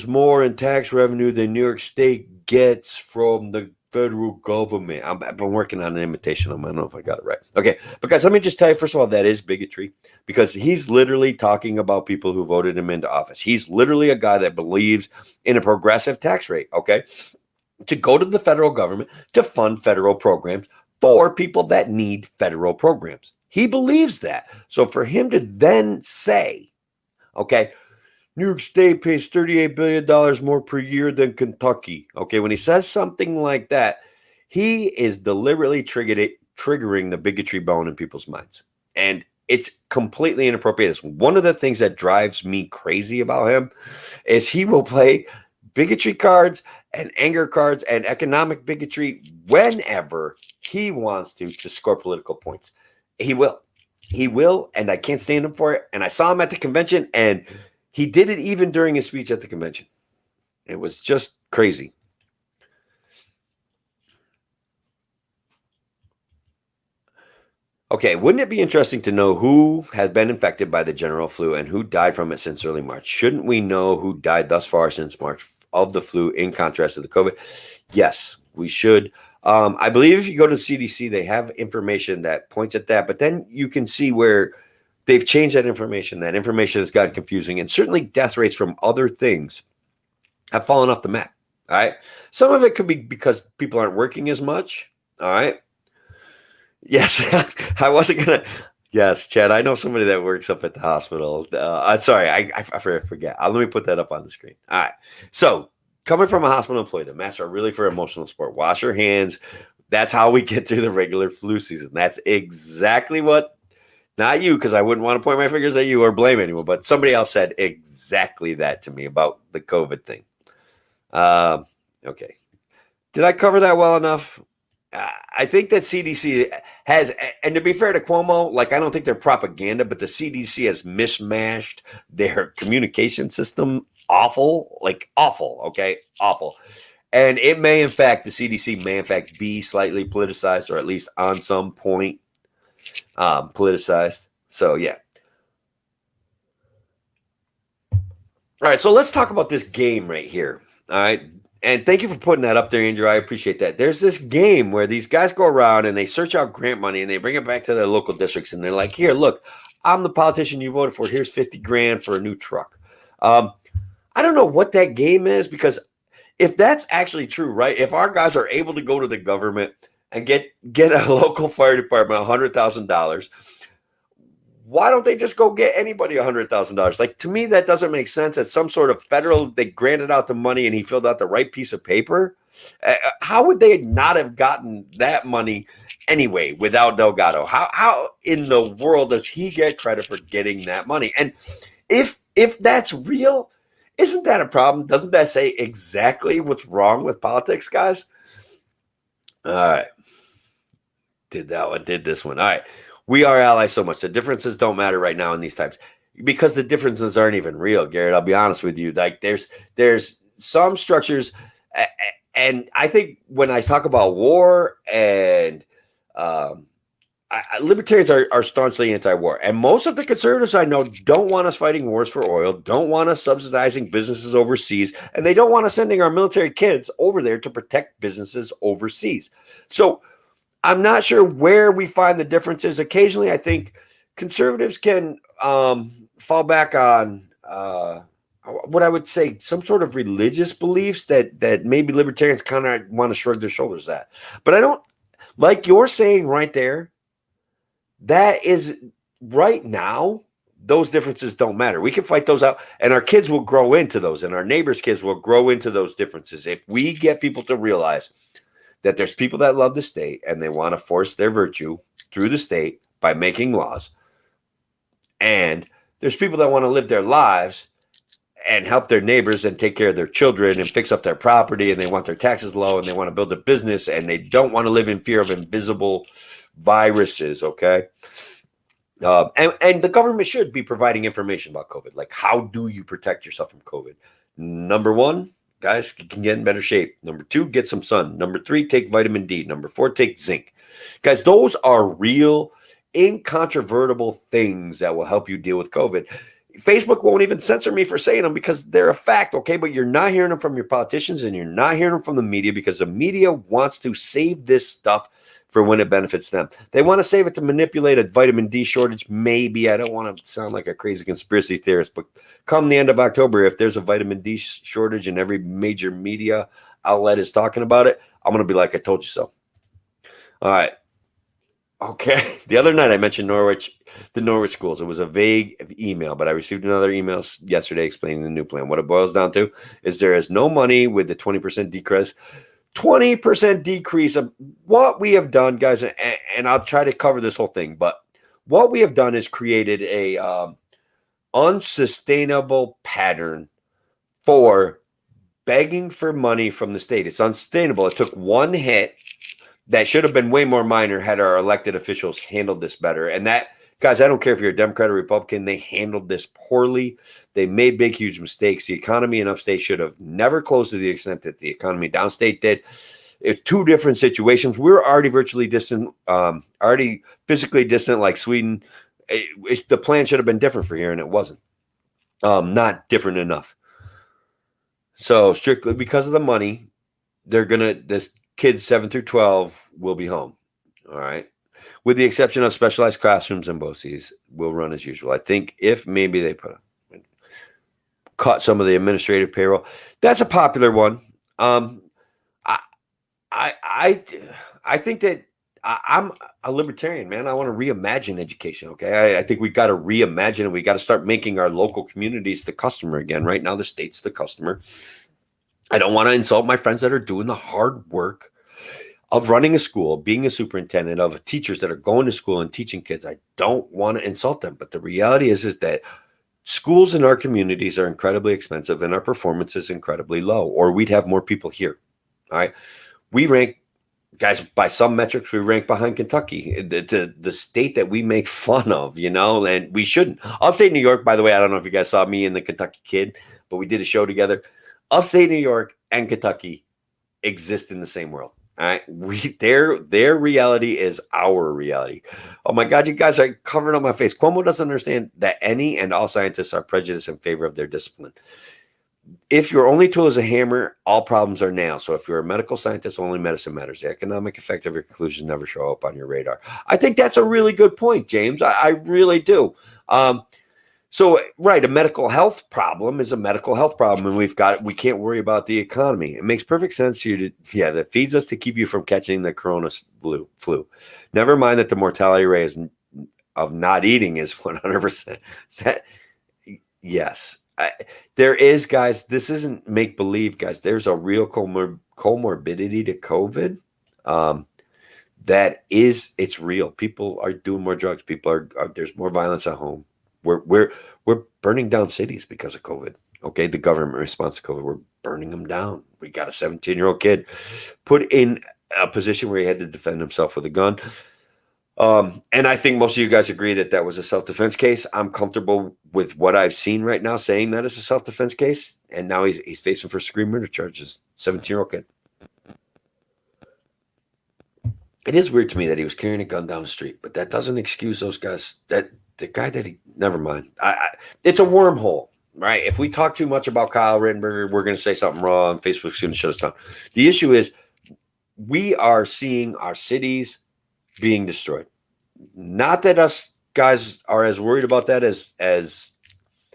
more in tax revenue than New York State gets from the federal government. I've been working on an imitation of him. I don't know if I got it right. Okay, because let me just tell you, first of all, that is bigotry because he's literally talking about people who voted him into office. He's literally a guy that believes in a progressive tax rate, okay, to go to the federal government to fund federal programs for people that need federal programs. He believes that. So for him to then say, okay, New York State pays $38 billion more per year than Kentucky. Okay, when he says something like that, he is deliberately triggering the bigotry bone in people's minds. And it's completely inappropriate. It's one of the things that drives me crazy about him is he will play bigotry cards and anger cards and economic bigotry whenever he wants to score political points. He will. He will, and I can't stand him for it. And I saw him at the convention, and he did it even during his speech at the convention. It was just crazy. Okay, wouldn't it be interesting to know who has been infected by the general flu and who died from it since early March? Shouldn't we know who died thus far since March of the flu in contrast to the COVID? Yes, we should. I believe if you go to the CDC, they have information that points at that, but then you can see where they've changed that information. That information has gotten confusing, and certainly death rates from other things have fallen off the map. All right. Some of it could be because people aren't working as much. All right. Yes, I wasn't gonna. Yes, Chad. I know somebody that works up at the hospital. Sorry, I forget. Let me put that up on the screen. All right. So, coming from a hospital employee, the masks are really for emotional support. Wash your hands. That's how we get through the regular flu season. That's exactly what. Not you, because I wouldn't want to point my fingers at you or blame anyone, but somebody else said exactly that to me about the COVID thing. Okay. Did I cover that well enough? I think that CDC has, and to be fair to Cuomo, like I don't think they're propaganda, but the CDC has mismatched their communication system awful, like awful, okay? Awful. And it may, in fact, the CDC may, in fact, be slightly politicized or at least on some point politicized. So, yeah. All right, so let's talk about this game right here. All right. And thank you for putting that up there, Andrew. I appreciate that. There's this game where these guys go around and they search out grant money and they bring it back to their local districts. And they're like, here, look, I'm the politician you voted for. Here's 50 grand for a new truck. I don't know what that game is, because if that's actually true, right? If our guys are able to go to the government and get a local fire department $100,000, why don't they just go get anybody $100,000? Like, to me, that doesn't make sense. It's some sort of federal, they granted out the money and he filled out the right piece of paper. How would they not have gotten that money anyway without Delgado? How in the world does he get credit for getting that money? And if that's real, isn't that a problem? Doesn't that say exactly what's wrong with politics, guys? All right. Did that one, did this one. All right. We are allies so much. The differences don't matter right now in these times because the differences aren't even real, Garrett. I'll be honest with you. Like there's some structures, and I think when I talk about war and libertarians are staunchly anti-war, and most of the conservatives I know don't want us fighting wars for oil, don't want us subsidizing businesses overseas, and they don't want us sending our military kids over there to protect businesses overseas. So I'm not sure where we find the differences. Occasionally, I think conservatives can fall back on what I would say some sort of religious beliefs that maybe libertarians kind of want to shrug their shoulders at. But I don't, like you're saying right there, that is right now, those differences don't matter. We can fight those out, and our kids will grow into those, and our neighbors' kids will grow into those differences. If we get people to realize that there's people that love the state and they want to force their virtue through the state by making laws, and there's people that want to live their lives and help their neighbors and take care of their children and fix up their property, and they want their taxes low and they want to build a business and they don't want to live in fear of invisible viruses. Okay. And the government should be providing information about COVID. Like, how do you protect yourself from COVID? Number one, guys, you can get in better shape. Number two, get some sun. Number three, take vitamin D. Number four, take zinc. Guys, those are real, incontrovertible things that will help you deal with COVID. Facebook won't even censor me for saying them because they're a fact, okay? But you're not hearing them from your politicians and you're not hearing them from the media because the media wants to save this stuff for when it benefits them. They want to save it to manipulate a vitamin D shortage. Maybe. I don't want to sound like a crazy conspiracy theorist, but come the end of October, if there's a vitamin D shortage and every major media outlet is talking about it, I'm going to be like, I told you so. All right. Okay. The other night I mentioned the Norwich schools. It was a vague email, but I received another email yesterday explaining the new plan. What it boils down to is there is no money with the 20% decrease. 20% decrease of what we have done, guys, and I'll try to cover this whole thing, but what we have done is created a unsustainable pattern for begging for money from the state. It's unsustainable. It took one hit that should have been way more minor had our elected officials handled this better. And that, guys, I don't care if you're a Democrat or Republican, they handled this poorly. They made big, huge mistakes. The economy in upstate should have never closed to the extent that the economy downstate did. It's two different situations. We're already virtually distant, already physically distant like Sweden. The plan should have been different for here, and it wasn't. Not different enough. So strictly because of the money, this kids 7 through 12 will be home. All right. With the exception of specialized classrooms and BOCES, will run as usual. I think if maybe they cut some of the administrative payroll, that's a popular one. I think that I'm a libertarian, man. I want to reimagine education. Okay, I think we got to reimagine it. We got to start making our local communities the customer again. Right now, the state's the customer. I don't want to insult my friends that are doing the hard work of running a school, being a superintendent, of teachers that are going to school and teaching kids. I don't want to insult them, but the reality is that schools in our communities are incredibly expensive and our performance is incredibly low, or we'd have more people here. All right. We rank, guys, by some metrics, we rank behind Kentucky, the state that we make fun of, and we shouldn't. Upstate New York, by the way, I don't know if you guys saw me and the Kentucky Kid, but we did a show together. Upstate New York and Kentucky exist in the same world. All right. Their reality is our reality. Oh my God, you guys are covering on my face. Cuomo doesn't understand that any and all scientists are prejudiced in favor of their discipline. If your only tool is a hammer, all problems are nails. So if you're a medical scientist, only medicine matters. The economic effect of your conclusions never show up on your radar. I think that's a really good point, James. I really do. So, right, a medical health problem is a medical health problem, and we can't worry about the economy. It makes perfect sense to you that feeds us to keep you from catching the corona flu. Never mind that the mortality rate of not eating is 100%. Yes. There is, guys, this isn't make-believe, guys. There's a real comorbidity to COVID. It's real. People are doing more drugs. There's more violence at home. We're burning down cities because of COVID. Okay, the government response to COVID, we're burning them down. We got a 17-year-old kid put in a position where he had to defend himself with a gun. And I think most of you guys agree that was a self-defense case. I'm comfortable with what I've seen right now saying that it's a self-defense case. And now he's facing for screen murder charges, 17-year-old kid. It is weird to me that he was carrying a gun down the street, but that doesn't excuse those guys. Never mind. It's a wormhole, right? If we talk too much about Kyle Rittenberger, we're going to say something wrong. Facebook's going to shut us down. The issue is we are seeing our cities being destroyed. Not that us guys are as worried about that as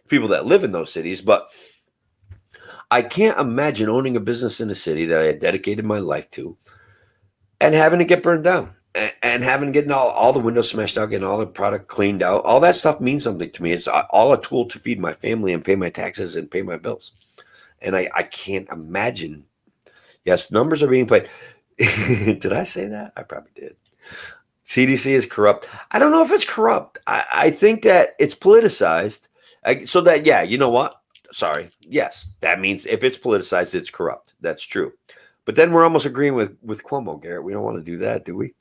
people that live in those cities, but I can't imagine owning a business in a city that I had dedicated my life to and having it get burned down and having getting all the windows smashed out, getting all the product cleaned out. All that stuff means something to me. It's all a tool to feed my family and pay my taxes and pay my bills. And I can't imagine. Yes, numbers are being played. Did I say that? I probably did. CDC is corrupt. I don't know if it's corrupt. I think that it's politicized so that, yeah, you know what? Sorry. Yes, that means if it's politicized, it's corrupt. That's true. But then we're almost agreeing with Cuomo, Garrett. We don't want to do that, do we?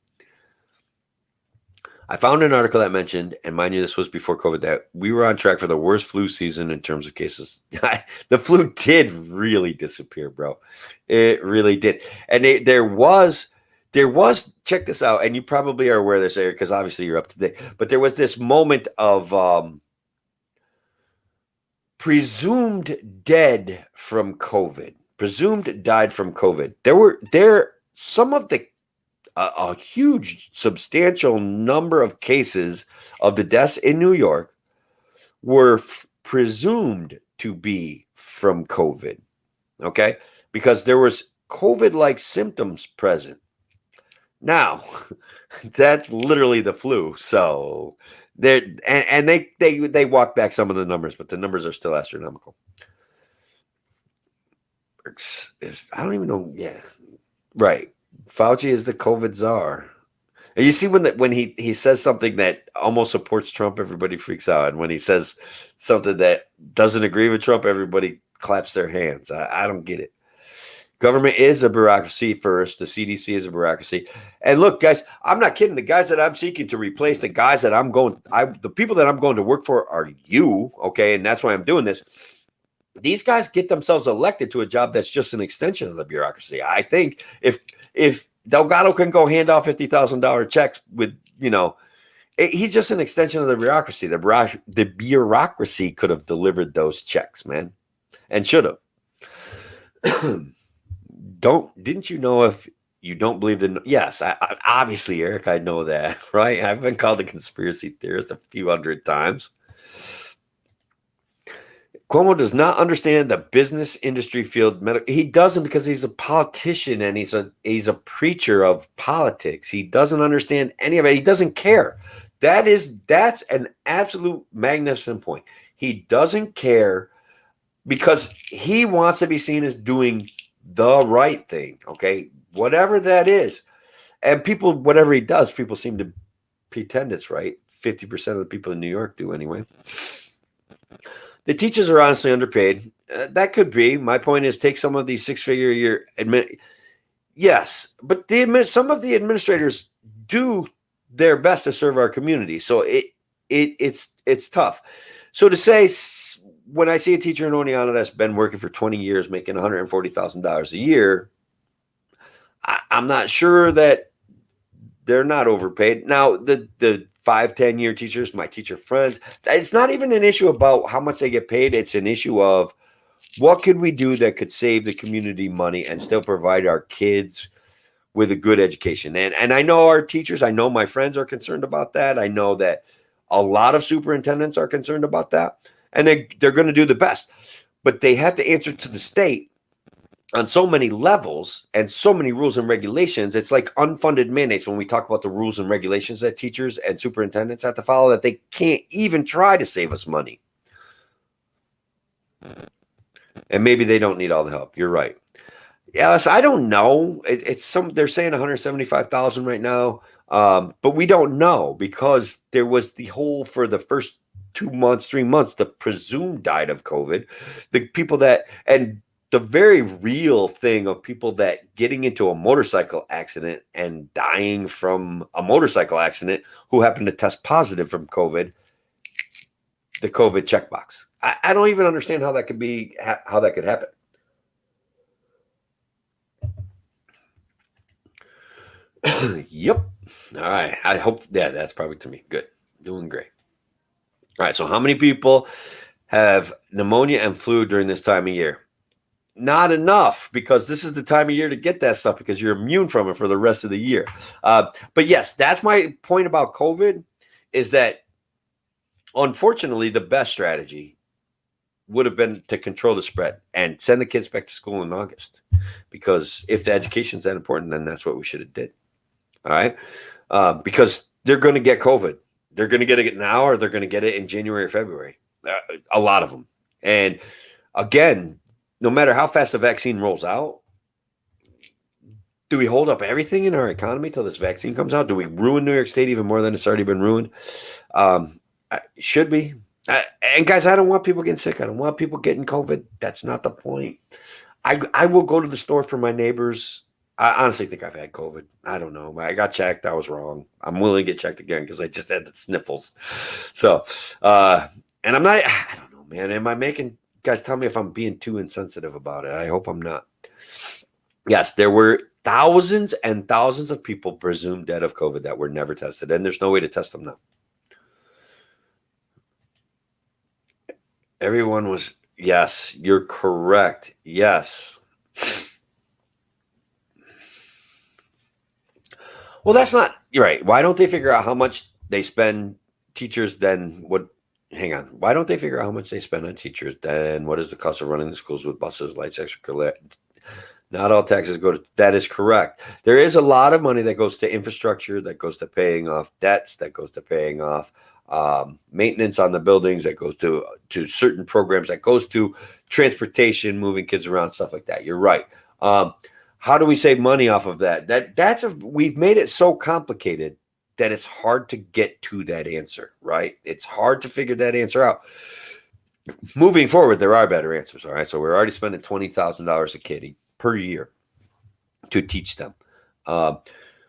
I found an article that mentioned, and mind you, this was before COVID, that we were on track for the worst flu season in terms of cases. The flu did really disappear, bro. It really did. And there was, check this out, and you probably are aware of this, Eric, because obviously you're up to date. But there was this moment of presumed dead from COVID, presumed died from COVID. Some of the a huge, substantial number of cases of the deaths in New York were presumed to be from COVID. Okay, because there was COVID-like symptoms present. Now, that's literally the flu. So they walked back some of the numbers, but the numbers are still astronomical. I don't even know. Yeah, right. Fauci is the COVID czar. And you see when he says something that almost supports Trump, everybody freaks out. And when he says something that doesn't agree with Trump, everybody claps their hands. I don't get it. Government is a bureaucracy first. The CDC is a bureaucracy. And look, guys, I'm not kidding. The guys that I'm seeking to replace, the guys that the people that I'm going to work for are you, okay? And that's why I'm doing this. These guys get themselves elected to a job that's just an extension of the bureaucracy. I think if Delgado can go hand off $50,000 checks with, he's just an extension of the bureaucracy. The bureaucracy could have delivered those checks, man, and should have. Didn't you know if you don't believe in? Yes, I obviously, Eric, I know that, right? I've been called a conspiracy theorist a few hundred times. Cuomo does not understand the business industry field. He doesn't because he's a politician and he's a preacher of politics. He doesn't understand any of it. He doesn't care. That's an absolute magnificent point. He doesn't care because he wants to be seen as doing the right thing. Okay, whatever that is, and people, whatever he does, people seem to pretend it's right. 50% of the people in New York do anyway. The teachers are honestly underpaid. That could be. My point is, take some of these six-figure a year yes, but some of the administrators do their best to serve our community. So it's tough. So to say, when I see a teacher in Oneonta that's been working for 20 years, making $140,000 a year, I'm not sure that they're not overpaid. Now, the 5-10 year teachers, my teacher friends, it's not even an issue about how much they get paid. It's an issue of what could we do that could save the community money and still provide our kids with a good education. And I know our teachers, I know my friends are concerned about that. I know that a lot of superintendents are concerned about that, and they're going to do the best, but they have to answer to the state on so many levels and so many rules and regulations. It's like unfunded mandates when we talk about the rules and regulations that teachers and superintendents have to follow, that they can't even try to save us money. And maybe they don't need all the help. You're right. Yes, I don't know. They're saying 175,000 right now, but we don't know because there was the whole, for the first 2 months, 3 months, the presumed died of COVID. The people that, and the very real thing of people that getting into a motorcycle accident and dying from a motorcycle accident who happen to test positive from COVID, the COVID checkbox. I don't even understand how that could be, how that could happen. Yep. All right. I hope, that's probably to me. Good. Doing great. All right. So how many people have pneumonia and flu during this time of year? Not enough, because this is the time of year to get that stuff because you're immune from it for the rest of the year. But yes, that's my point about COVID, is that unfortunately the best strategy would have been to control the spread and send the kids back to school in August, because if the education is that important, then that's what we should have did. All right. Because they're going to get COVID. They're going to get it now, or they're going to get it in January or February. A lot of them. And again, no matter how fast the vaccine rolls out, do we hold up everything in our economy till this vaccine comes out? Do we ruin New York State even more than it's already been ruined? Should be. And guys, I don't want people getting sick. I don't want people getting COVID. That's not the point. I will go to the store for my neighbors. I honestly think I've had COVID. I don't know. I got checked. I was wrong. I'm willing to get checked again because I just had the sniffles. So, and I'm not, I don't know, man. Am I making, guys, tell me if I'm being too insensitive about it. I hope I'm not. Yes, there were thousands and thousands of people presumed dead of COVID that were never tested, and there's no way to test them now. Everyone was, yes, you're correct. Yes. Well, that's not, you're right. Why don't they figure out how much they spend teachers then what? Hang on. Why don't they figure out how much they spend on teachers? Then what is the cost of running the schools with buses, lights, extracurricular? Not all taxes go to, that is correct. There is a lot of money that goes to infrastructure, that goes to paying off debts, that goes to paying off maintenance on the buildings, that goes to certain programs, that goes to transportation, moving kids around, stuff like that. You're right. How do we save money off of that? We've made it so complicated that it's hard to get to that answer, right? It's hard to figure that answer out. Moving forward, there are better answers. All right. So we're already spending $20,000 a kid per year to teach them.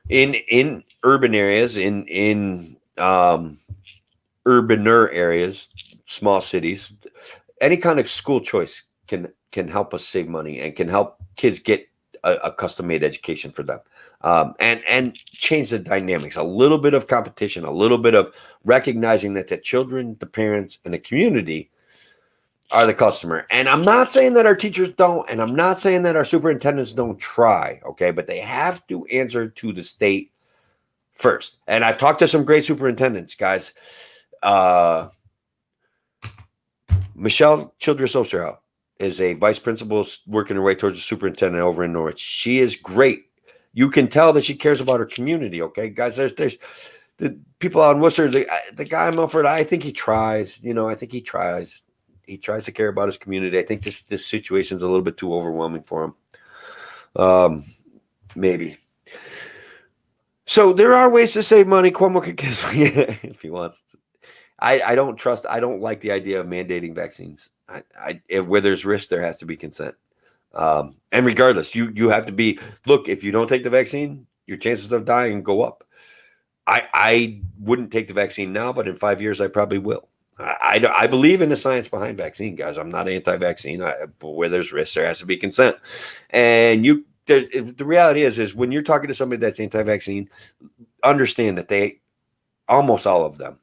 In urban areas, in urbaner areas, small cities, any kind of school choice can help us save money and can help kids get a custom-made education for them. And change the dynamics, a little bit of competition, a little bit of recognizing that the children, the parents, and the community are the customer. And I'm not saying that our teachers don't, and I'm not saying that our superintendents don't try, okay? But they have to answer to the state first. And I've talked to some great superintendents, guys. Michelle Childress Osterhout is a vice principal working her way towards the superintendent over in Norwich. She is great. You can tell that she cares about her community, okay? Guys, there's the people out in Worcester, the guy in Milford, I think he tries. I think he tries. He tries to care about his community. I think this situation is a little bit too overwhelming for him. Maybe. So there are ways to save money. Cuomo could kiss me if he wants to. I don't like the idea of mandating vaccines. Where there's risk, there has to be consent. And regardless, you have to be, look, if you don't take the vaccine, your chances of dying go up. I wouldn't take the vaccine now, but in 5 years, I probably will. I believe in the science behind vaccine, guys. I'm not anti-vaccine. But where there's risk, there has to be consent. And the reality is when you're talking to somebody that's anti-vaccine, understand that almost all of them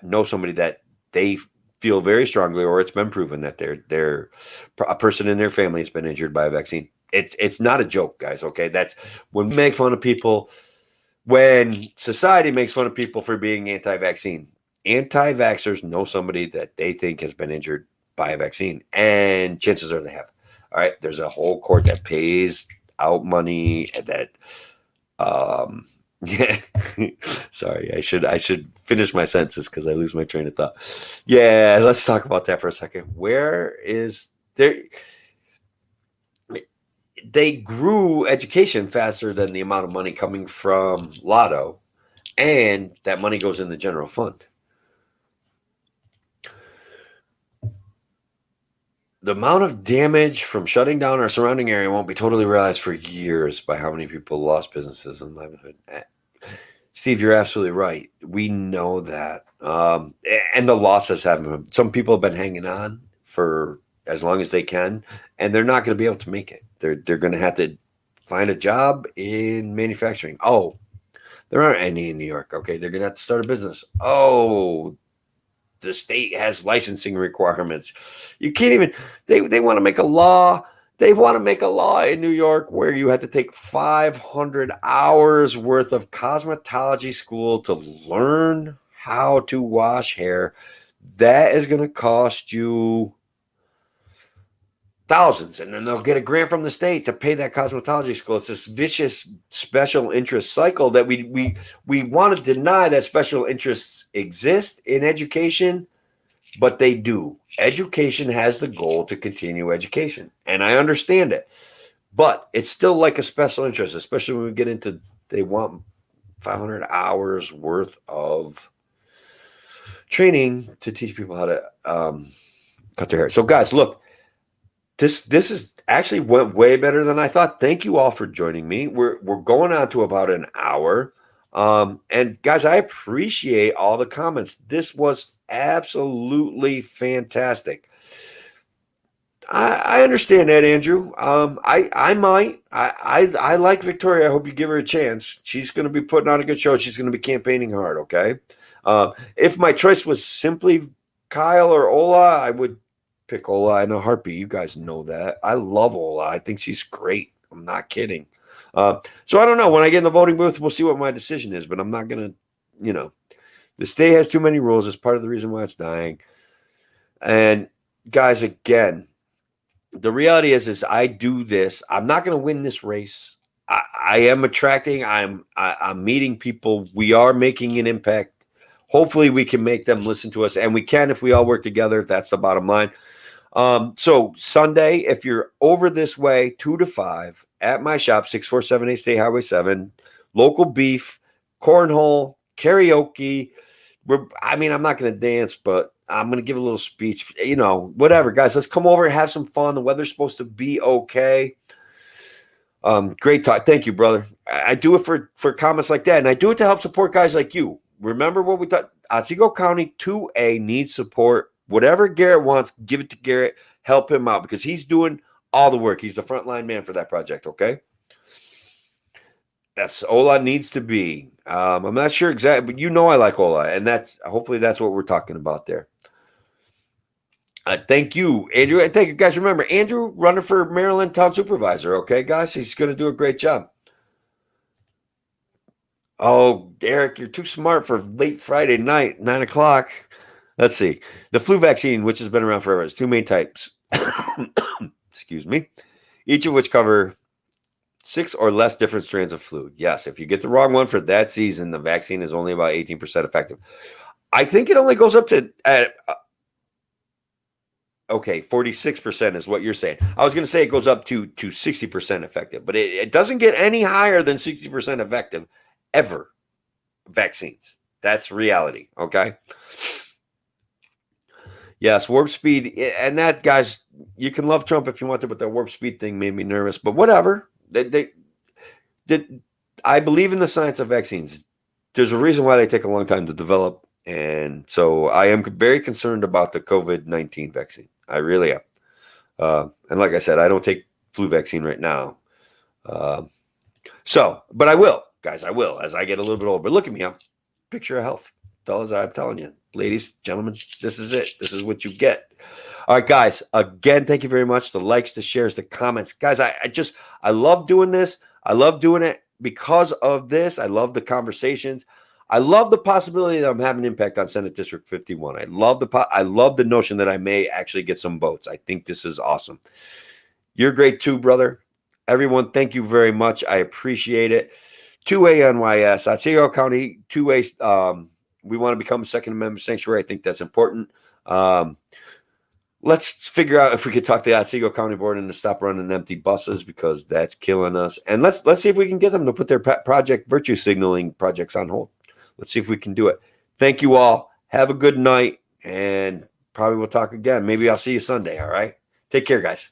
know somebody that they feel very strongly, or it's been proven that a person in their family has been injured by a vaccine. It's not a joke, guys. Okay, that's when we make fun of people, when society makes fun of people for being anti-vaccine. Anti-vaxxers know somebody that they think has been injured by a vaccine, and chances are they have. All right, there's a whole court that pays out money that. Yeah, sorry. I should finish my sentences because I lose my train of thought. Yeah, let's talk about that for a second. Where is there? They grew education faster than the amount of money coming from Lotto, and that money goes in the general fund. The amount of damage from shutting down our surrounding area won't be totally realized for years by how many people lost businesses and livelihood. Steve, you're absolutely right. We know that. And the losses haven't. Some people have been hanging on for as long as they can, and they're not going to be able to make it. They're going to have to find a job in manufacturing. Oh, there aren't any in New York. Okay, they're going to have to start a business. Oh, the state has licensing requirements. You can't even, they want to make a law. They want to make a law in New York where you have to take 500 hours worth of cosmetology school to learn how to wash hair. That is going to cost you thousands, and then they'll get a grant from the state to pay that cosmetology school. It's this vicious special interest cycle that we want to deny that special interests exist in education, but they do. Education has the goal to continue education, and I understand it, but it's still like a special interest, especially when we get into they want 500 hours worth of training to teach people how to cut their hair. So, guys, look, this is actually went way better than I thought. Thank you all for joining me. We're going on to about an hour. And guys, I appreciate all the comments. This was absolutely fantastic. I understand that, Andrew. I might. I like Victoria. I hope you give her a chance. She's going to be putting on a good show. She's going to be campaigning hard. Okay. If my choice was simply Kyle or Ola, I would pick Ola in a heartbeat. You guys know that. I love Ola. I think she's great. I'm not kidding. So I don't know. When I get in the voting booth, we'll see what my decision is. But I'm not going to, the state has too many rules. It's part of the reason why it's dying. And guys, again, the reality is I do this. I'm not going to win this race. I am attracting. I'm meeting people. We are making an impact. Hopefully, we can make them listen to us, and we can if we all work together. That's the bottom line. So Sunday, if you're over this way, 2 to 5 at my shop, 6478 State Highway 7, local beef, cornhole, karaoke. I'm not going to dance, but I'm going to give a little speech, whatever, guys. Let's come over and have some fun. The weather's supposed to be okay. Great talk. Thank you, brother. I do it for comments like that, and I do it to help support guys like you. Remember what we thought? Otsego County 2A needs support. Whatever Garrett wants, give it to Garrett. Help him out because he's doing all the work. He's the frontline man for that project, okay? That's Ola needs to be. I'm not sure exactly, but I like Ola, and hopefully that's what we're talking about there. Thank you, Andrew, and thank you, guys. Remember, Andrew running for Maryland Town Supervisor, okay, guys? He's going to do a great job. Oh, Eric, you're too smart for late Friday night, 9 o'clock. Let's see. The flu vaccine, which has been around forever, has two main types. Excuse me. Each of which cover 6 or less different strands of flu. Yes, if you get the wrong one for that season, the vaccine is only about 18% effective. I think it only goes up to 46% is what you're saying. I was going to say it goes up to 60% effective, but it doesn't get any higher than 60% effective ever. Vaccines. That's reality, okay? Yes, warp speed, and that, guys, you can love Trump if you want to, but that warp speed thing made me nervous. But whatever. I believe in the science of vaccines. There's a reason why they take a long time to develop, and so I am very concerned about the COVID-19 vaccine. I really am. And like I said, I don't take flu vaccine right now. But I will, guys. I will as I get a little bit older. But look at me, I'm picture of health. Fellas, I'm telling you, ladies, gentlemen, this is it. This is what you get. All right, guys, again, thank you very much. The likes, the shares, the comments. Guys, I love doing this. I love doing it because of this. I love the conversations. I love the possibility that I'm having an impact on Senate District 51. I love the notion that I may actually get some votes. I think this is awesome. You're great too, brother. Everyone, thank you very much. I appreciate it. 2A NYS, Otsego County 2A. We want to become a Second Amendment sanctuary. I think that's important. Let's figure out if we could talk to the Otsego County Board and to stop running empty buses because that's killing us. And let's see if we can get them to put their project virtue signaling projects on hold. Let's see if we can do it. Thank you all. Have a good night, and probably we'll talk again. Maybe I'll see you Sunday. All right. Take care, guys.